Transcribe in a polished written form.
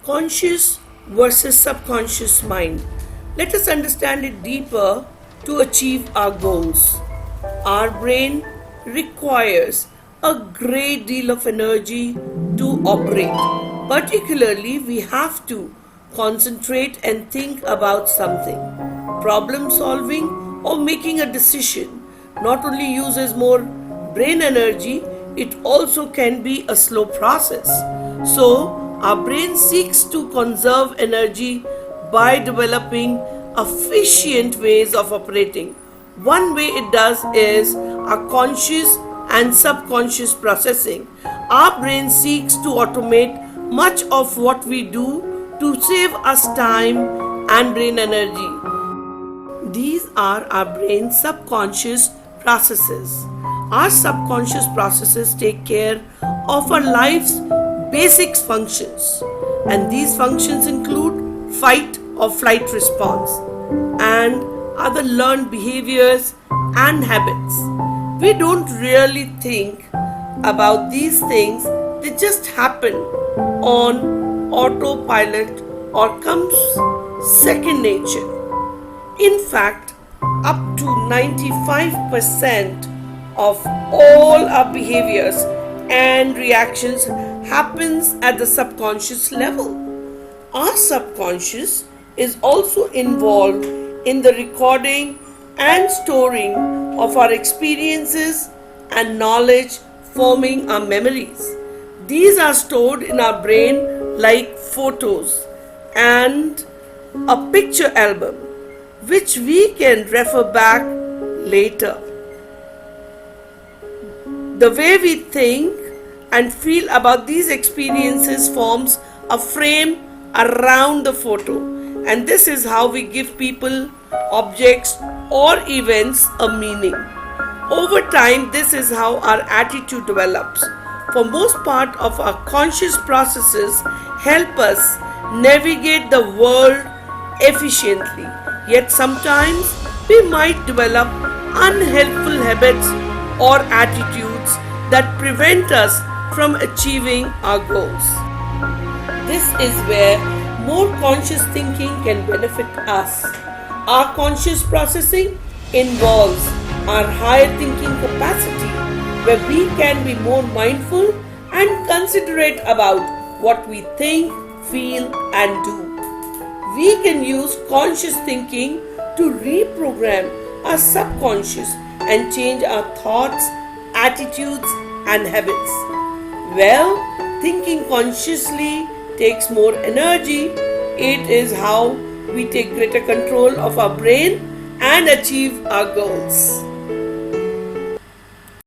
Conscious versus subconscious mind. Let us understand it deeper to achieve our goals. Our brain requires a great deal of energy to operate. Particularly, we have to concentrate and think about something. Problem solving or making a decision not only uses more brain energy, it also can be a slow process. So, our brain seeks to conserve energy by developing efficient ways of operating. One way it does is our conscious and subconscious processing. Our brain seeks to automate much of what we do to save us time and brain energy. These are our brain's subconscious processes. Our subconscious processes take care of our life's basic functions, and these functions include fight or flight response and other learned behaviors and habits. We don't really think about these things, they just happen on autopilot or comes second nature. In fact, up to 95% of all our behaviors and reactions happens at the subconscious level. Our subconscious is also involved in the recording and storing of our experiences and knowledge, forming our memories. These are stored in our brain like photos and a picture album, which we can refer back later. The way we think and feel about these experiences forms a frame around the photo, and this is how we give people, objects, or events a meaning. Over time, this is how our attitude develops. For most part of our conscious processes help us navigate the world efficiently, yet sometimes we might develop unhelpful habits or attitudes that prevent us from achieving our goals. This is where more conscious thinking can benefit us. Our conscious processing involves our higher thinking capacity, where we can be more mindful and considerate about what we think, feel, and do. We can use conscious thinking to reprogram our subconscious and change our thoughts, attitudes, and habits. Well, thinking consciously takes more energy. It is how we take greater control of our brain and achieve our goals.